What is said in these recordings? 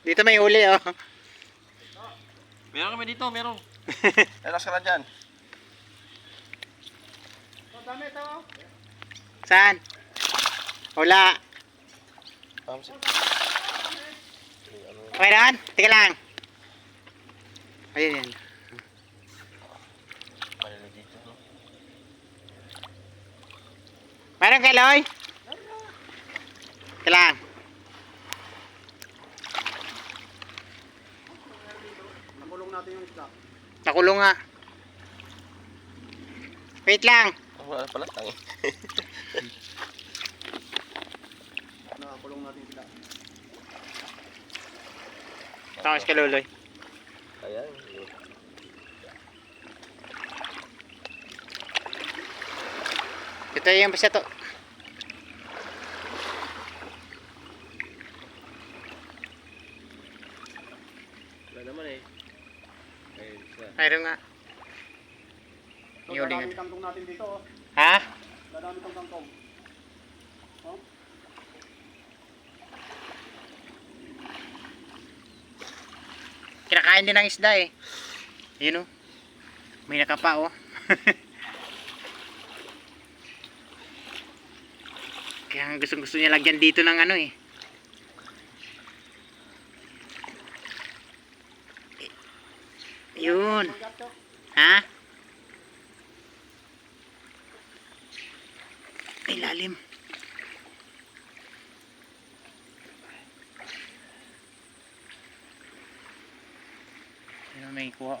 Dito may huli oh. Meron kami dito, meron. Relax ka lang dyan. Dami ito. Saan? Wala. Mayroon? Tika lang. Ayun yan. Mayroon kay Loy? Tika lang. Nakulong natin yung isda. Nakulong nga. Wait lang. Wala pala tangi. Nakulong natin isda. Tangos ka Loloy. Ayan. Ito yung basta to. Wala naman eh. Ayun siya. Mayroon nga. So, Yung dadami huling. tangtong natin dito oh. Ha? Dadami tong tangtong. Oh. Kinakain din ng isda eh. Yun oh. May nakapa oh. Kaya gusto niya lagyan dito ng ano eh. Yun. Ha? Ay lalim. Ayun may kuha.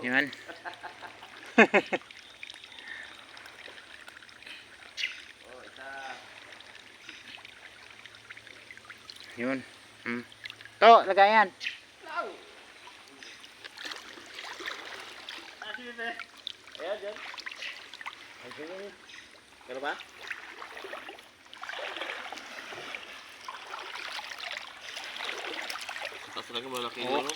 Yan. Yun. To, lagayan. Ayan dyan. Meron ba? Tapos talaga malaki Oo. yun.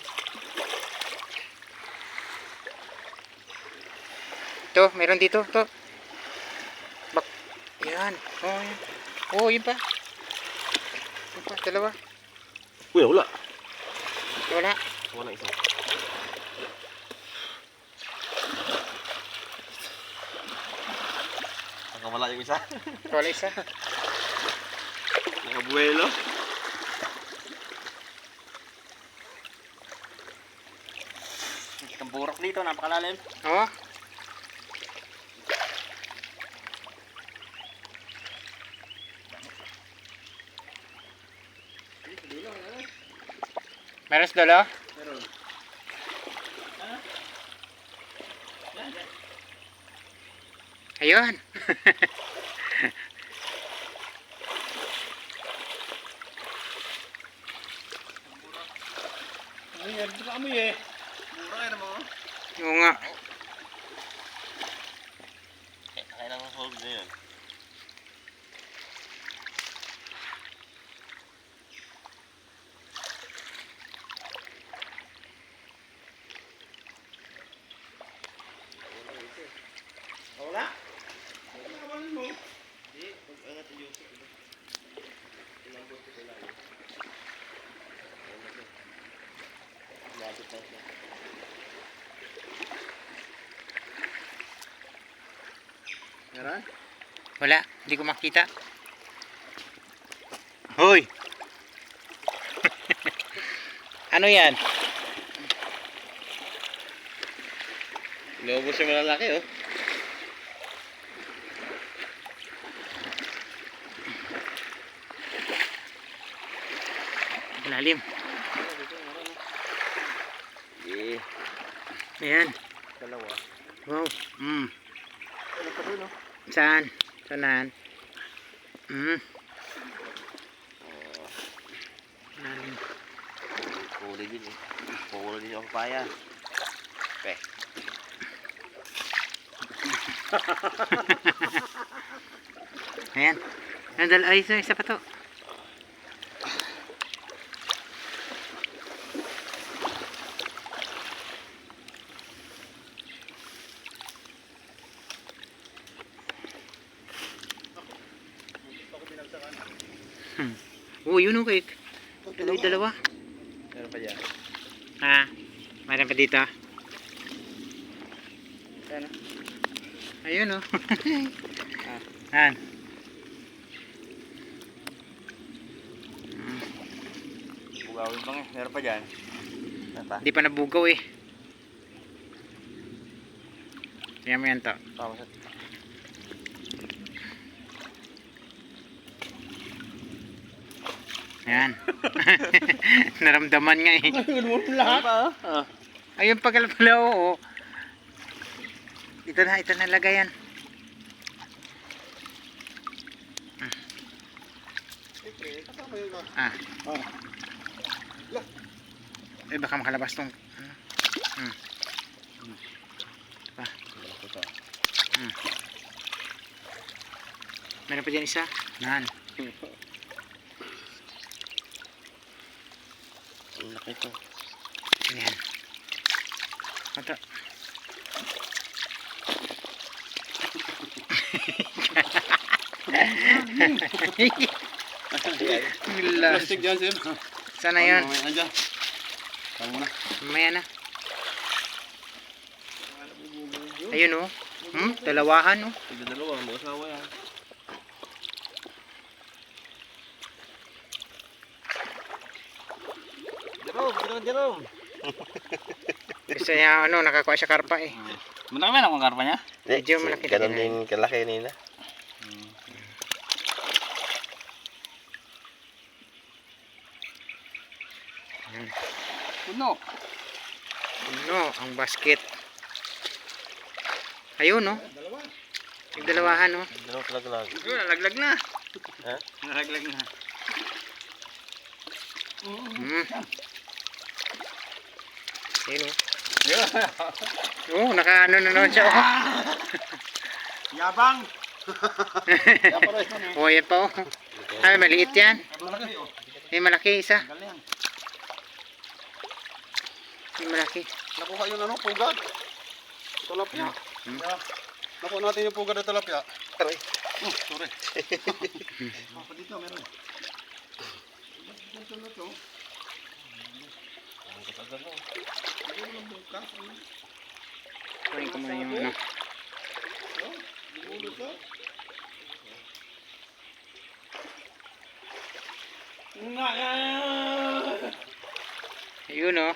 To, meron dito, to. Bak. Yan. Oh, yan. Oh, yun pa. Yun pa, dalawa. Uy, wala. Wala. Wala isa. Nakawala yung isa. Wala isa. Nakabuelo. Ang burok dito, napakalalim. Oo. Meron sa dalo? Meron. Ayun. Ano yan? Ito ka amoy eh. Mura yan mo. Oo nga. Kailangan ng hold na yan. Wala? Wala naman mo. Hindi, pag-angat yung Yusuf. Tinambot ko sila. Lapit na siya. Meron? Wala, hindi ko makita. Hoy. Ano yan? Inubos yung malalaki oh. Lalim. Eh, Ayan. dalawa. Wow. Ano pa doon oh? Saan? Saan? Lalim. Huli din eh. Huli din yung papaya. Okay. Ayan. Ay, isa pa to. yun o kay. Dalawa. Meron pa dyan. Ha? Mayroon pa dito. Ano? Ayun o. Yan. Bugawin pa nga. Meron pa dyan. Meron pa. Hindi pa nabugaw eh. Tingnan mo yan to. Tama sa... Yan. Naramdaman nga eh. Ayun mo lahat. Ayun pala pala oo. Ito na lagay yan. Ah. Eh baka makalabas tong pa. Meron pa dyan isa. Nan. Ang laki to. Yan. Ito. Plastic dyan, sir. Sana yun? Mamaya na dyan. Tama mo na. Mamaya na. Ayun o. Dalawahan o. Dalawa, mag-asawa yan. Jerome. Kasi nakakuha siya karpa eh. Malaki ba ang karpa niya? Medyo malaki na Ganon din. din kalaki nila. Puno. Ang basket. Ayun o. Nagdalawahan o. Dalawa kalaglag. Nalaglag na. Ha? Nalaglag na. Ayun o. Naka na naman siya o. Yabang. Yan pa o. Ay, maliit yan. May malaki isa. Galing. May malaki. Nakuha yung pugad. Tilapia. Nakuha natin yung pugad na tilapia. Aray. Sorry. Pa dito meron. Dito na to. Kunin ko muna yung ano. Ayun o.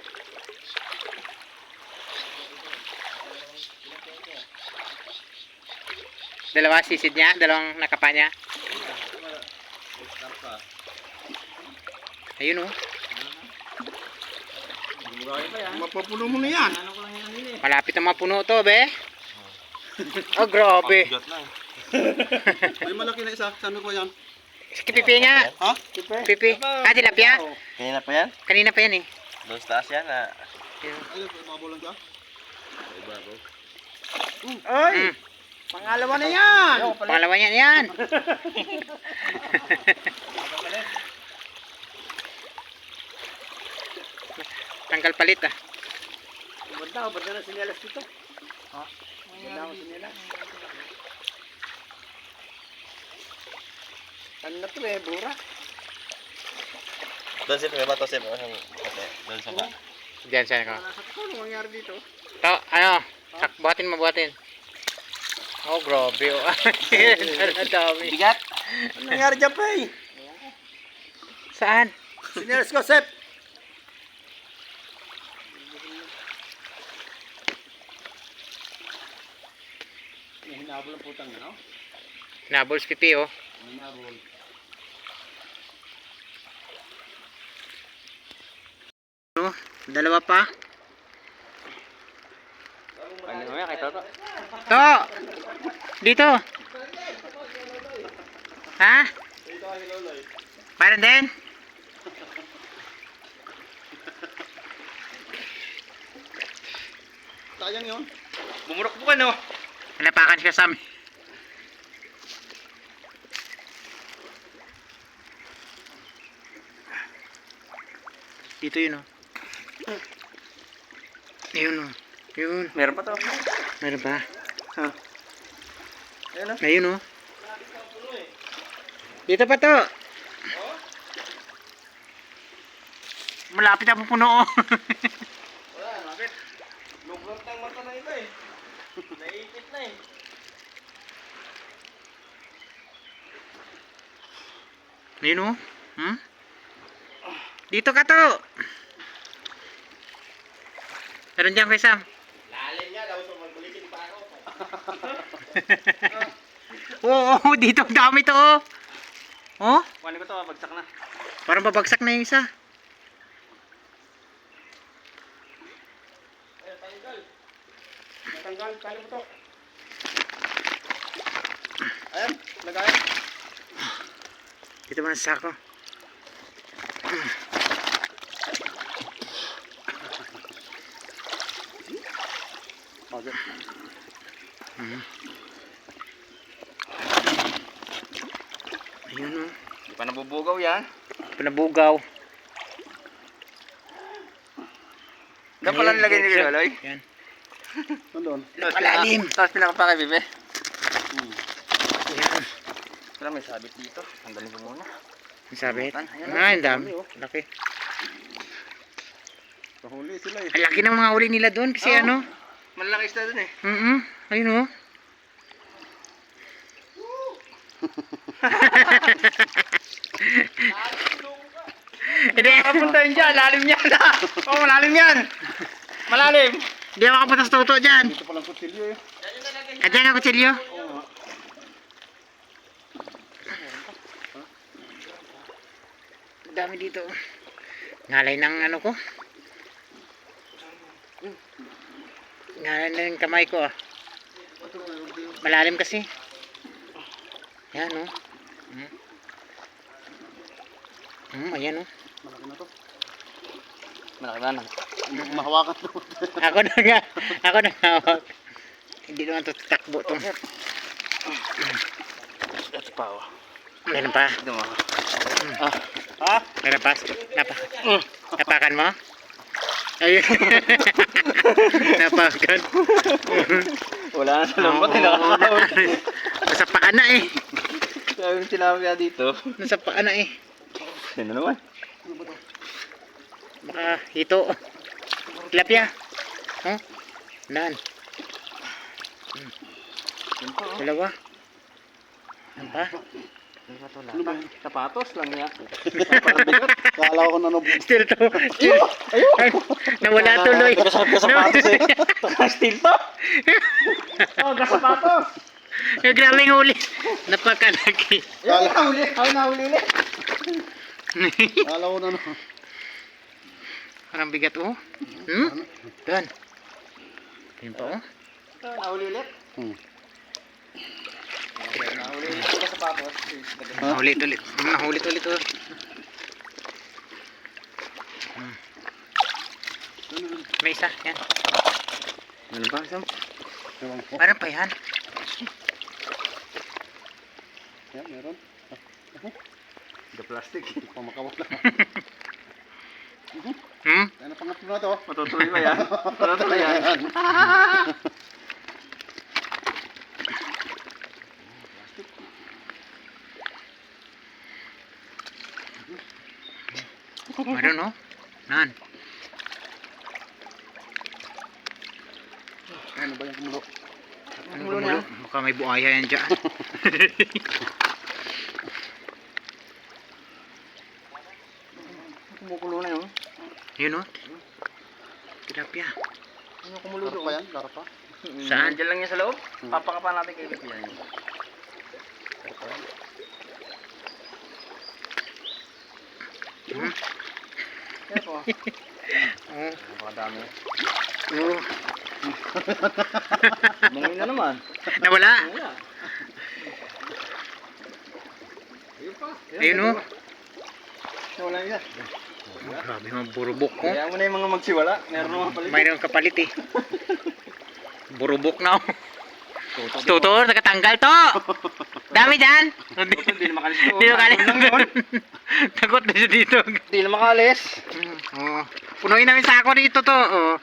Dalawa sisid niya, dalawang nakapa niya. Ayun o. Mapapuno mo na yan. Malapit na mapuno to, be. Oh, grabe. Bigat na eh. May malaki na isa. Saan ko yan? Pipi nga. Ha? Pipi. Ah, tilapia. Kanina pa yan? Kanina pa yan eh. Doon sa taas yan ah. Ayun, ibabaw lang dyan. Ibabaw. Ay! Pangalawa na yan! Pangalawa niyan yan. Tanggal palit ah. Banda na sinelas dito. Ha? Banda ko sinelas. Ano na to bura? Doon sir, may bato sir. Doon sa ba? Diyan siya ko. Ano mangyari dito? To, buhatin mo, buhatin. Oh, grabe oh. Ang dami. Bigat! Ano nangyari dyan, Pay? Saan? Sinelas ko, Sep! Hinabol ang putang na, no? Nabols pipi oh. Hinabol. Dalawa pa. Ano mo yan kay Toto? To! Dito! Ha? Parang din? Sayang yun. Bumurok po ka no? Napakan siya sa amin. Dito yun oh. Ayun oh. Yun. Meron pa to. Meron pa. Ayun o. Ayun oh. Dito pa to. Malapit na pupuno. Wala, bakit? Luglot ng mata na iba eh. Naipit na eh. Ayun oh. Hmm? Dito ka to. Meron dyan kay Sam. Lalim nga daw, so magbulitin pa ako. Oo, dito ang dami to oh. Oh, Kuhanin ko to, bagsak na. parang babagsak na yung isa. Ay, tanggal. Natanggal, paano mo to? Ayan, lagay. Dito man sa sako. Bakit? Ayun oh. Hindi pa nabubugaw yan. Pinabugaw. Dapat pala nilagay ni Loloy. Yan. Nandun. Napalalim. Tapos pinakapakay, Bibe. Yan. Wala, may sabit dito. Tanggalin ko muna. Ang sabi. Ayan, Ah, ang dami. Laki. Kahuli sila eh. Ang laki ng mga uli nila doon kasi Oo. ano. Malalaki isda dun eh. Ayun oh. Hindi. Kapunta yun dyan, lalim yan. Oo, malalim yan. Malalim. Hindi ako makapunta sa toto dyan. Dito palang kutsilyo eh. Andiyan ang kutsilyo. Oo. Dami dito. Ngalay ng ano ko. Ngalay na ng kamay ko ah. Malalim kasi. Yan oh. Ayan oh. Malaki na to. Malaki na lang. Hindi ko mahawakan to. Ako na nga. Ako na hawak. Hindi naman to takbo to. That's power. Meron pa. Ito mo. Ha? Meron pa. Napakan mo? Ayun. Napakan. Wala na sa lambot. Nakakawin. Nasa paa na eh. Sabi yung tilapia dito. Nasa paa na eh. Sino naman? Baka hito. Tilapia. Oh. Nan. Yun po. Dalawa. Ano pa? Ano ba? Sapatos lang niya. Kala ko na Still to. Still. Ay, nawala tuloy. Sapatos eh. Steel to? Oh, sapatos. Yung grabing huli. Napakalaki. Yan, nahuli. Ako nahuli ulit. Kala ko na Parang bigat oh. Doon. Yun pa oh. Nahuli ulit. Nahuli ulit sa sapatos. Nahulit ulit. Nahulit ulit oh. May isa. Yan. Ano ba, Sam? Parang pa yan. Yan, meron. The plastic. Pamakawala. Ano pangatlo na to? Matutuloy ba yan? Matutuloy yan. Meron oh. Nan. Ano ba yung kumulo? Ano kumulo? Baka may buhaya yan dyan. Kumukulo na yun. Yun oh. Tilapia. Ano kumulo Laro doon? pa yan? Laro pa? Saan? Diyan lang yan sa loob. Papakapan natin kay Bibi yan. Kaya po. Oh. Napakadami. Oh. Mungoy na naman. Nawala. Wala. Ayun oh. Wala yan. Grabe mga burubok ko. Kaya mo na yung mga magsiwala. Meron naman palit. Mayroong kapalit eh. Burubok na oh. Tutor, nakatanggal to. Dami dyan. Hindi na makalis doon. Hindi makalis. Takot na siya dito. Hindi na makalis. Oh. Punuin namin sako dito to. Oh.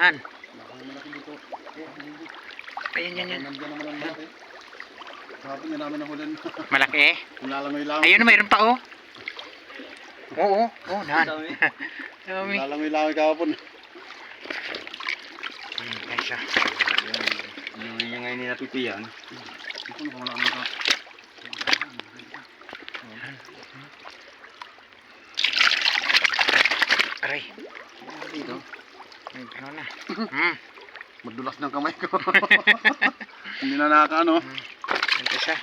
Han. Malaki dito. Ayan, yan, yan. Nandiyan naman ang malaki. Kahapon na namin nahulan. Malaki. Nilalangoy lang. Ayun, mayroon pa oh. Oo, nan. Dami. Dami. Nilalangoy lang kahapon. Ay, siya. Inuwi niya ngayon ni Napipi yan. Ito na wala na ka. Aray. Dito. Ano na? Madulas ng kamay ko. Hindi na nakakaano. Ito siya.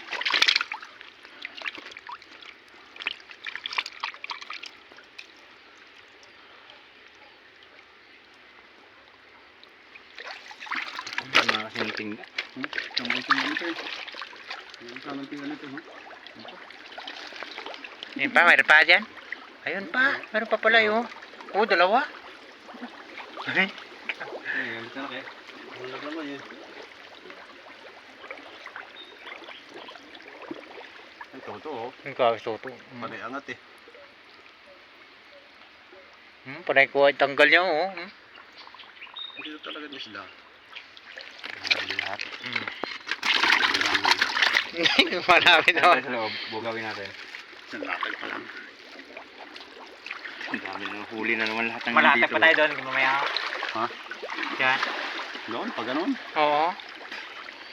Mga kasing tingga. Kamay ko nito eh. Yung isa ng tingnan nito. Ayun pa, mayroon pa dyan. Ayun pa, mayroon pa pala yun. Oh, dalawa. Ay, Ayun, ito na kayo. Wala naman yun. Ito oh. ang kasuto. Panay angat eh. Panay ko ay tanggal niya oh. Dito talaga ng isda. Lahat. Marami Ito daw. sa loob, bugawin natin. Isang lakad pa lang. Ang dami na huli na naman lahat ng Malatag dito. pa tayo doon, mamaya. Ha? Yan. Doon, pag ganun. Oo.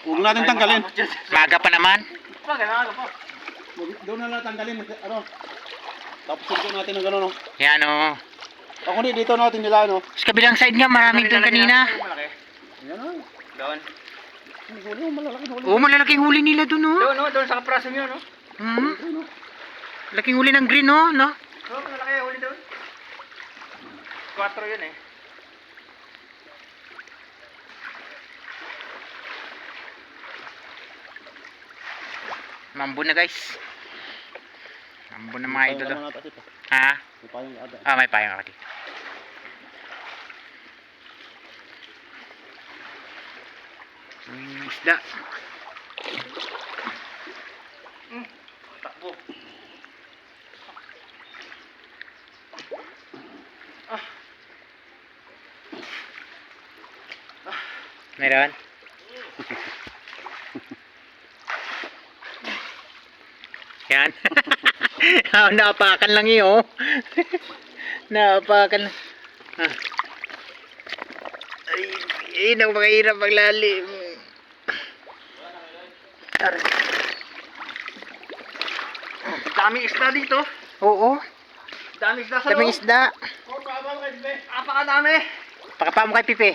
Huwag natin tanggalin. Maga pa naman. Doon na lang tanggalin. Ano? Tapos dito natin ng gano'n. Yan oh. Ako hindi, dito natin nila ano. Sa kabilang side nga, marami doon kanina. Ayan ah. Doon. Ang huli, malalaki na huli. Oo, malalaking huli nila doon oh. Doon, no? Doon sa kapraso nyo, no? Laking huli ng green oh, no? Oo, malaki yung huli doon. 4 yun eh. Mambo na guys. Mambo na mga idol oh. May Ha? payong ada. Ah, may payong ako dito. Isda. Takbo. Meron? Yan. Naapakan lang yun, oh. Naapakan lang. Ah. Ay, napakahirap maglalim. Aray. Daming isda dito. Oo, Daming isda sa daming loob. isda. Napakadami. Pakapa mo kay Pipe.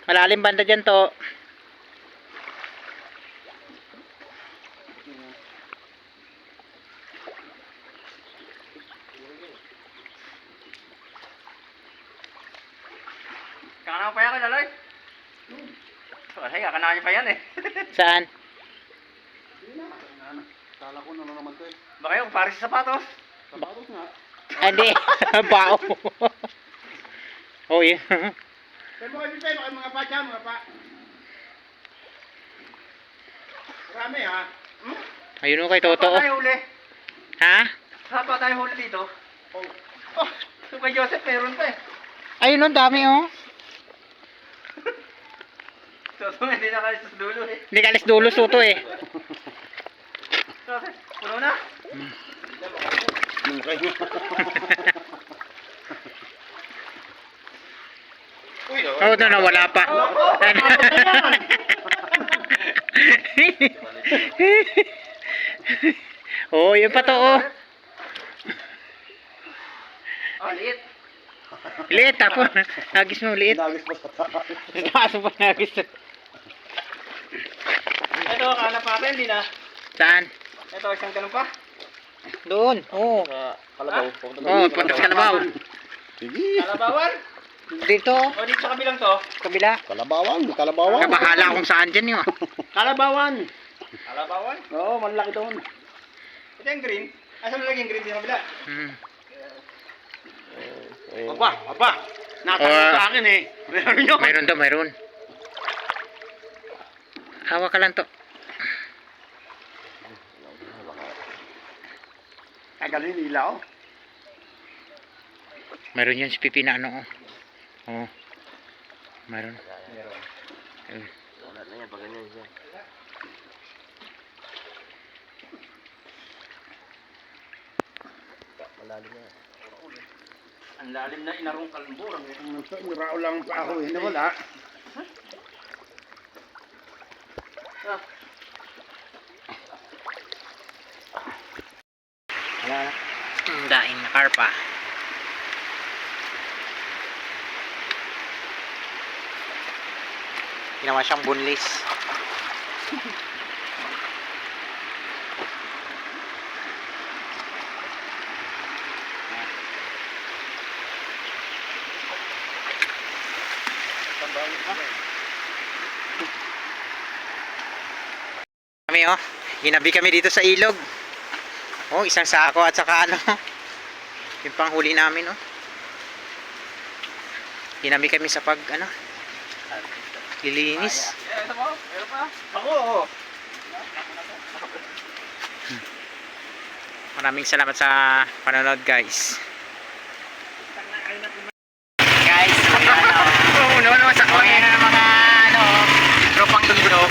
Malalim banda dyan to. Kakanawa pa yan ka, Laloy? Ay, kakanawa niyo pa yan eh. Saan? Kala ko na naman to eh. Baka yung pares sa sapatos. Sapatos nga. Hindi. Bao. Oh, yun. Kaya mo kayo tayo, mga pa dyan, mga pa. Marami ha. Ayun o kay Toto. Saan pa tayo huli? Ha? Saan pa tayo huli dito? Oh. Oh, yung kay Joseph meron pa eh. Ayun o, dami o. So, hindi na kalis sa dulo eh. Hindi kalis dulo Soto eh. Joseph, puno na? Yung kayo. Uy, Oh, no, wala pa. Oh, yun pa to oh. Oh, liit. Liit ako. Nagis mo liit. Nagis pa sa taas. Kaso pa nagis. Ito, kahanap natin, hindi na. Saan? Ito, isang ganun pa. Doon. Oh. Kalabaw. Oh, punta sa Kalabaw. Sige. Kalabawan? Dito. O, dito sa kabilang to. Kabila. Kalabawan. Kalabawan. Kabahala kung saan dyan yun. Kalabawan. Kalabawan? Oo, malaki doon. Ito yung green. Asan nalagay yung green sa kabila? Hmm. Aba. Natanong sa akin eh. Meron yun. Mayroon to, mayroon. Hawak ka lang to. Kagaling ilaw. Meron yan si Pipi na ano. Oh. Meron. Meron. Wala na yan, pag ganyan siya. Malalim na. Ang lalim na inarong kalburang. Murao lang pa ako eh, nawala. Wala na. Ang daing na karpa. Ginawa siyang bunlis. Kami oh, ginabi kami dito sa ilog. Oh, isang sako at saka ano, yung panghuli namin oh. Ginabi kami sa pag ano, lilinis. Ito po. Ito pa. Ako. Maraming salamat sa panonood guys. Guys, Oo, no, sa okay na ng mga ano, tropang dundo.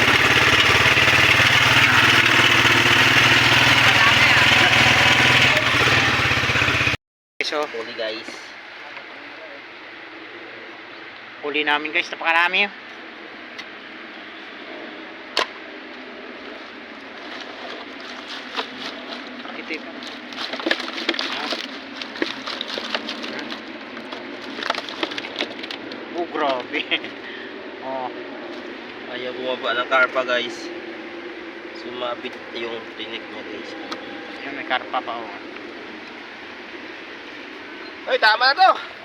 So, Huli guys. huli namin guys, napakarami oh. Ito ito. Oh, grabe. Oh, Ayaw bumaba ng karpa guys. Sumabit yung tinik niya guys. yun may karpa pa oh. Ay, tama na to!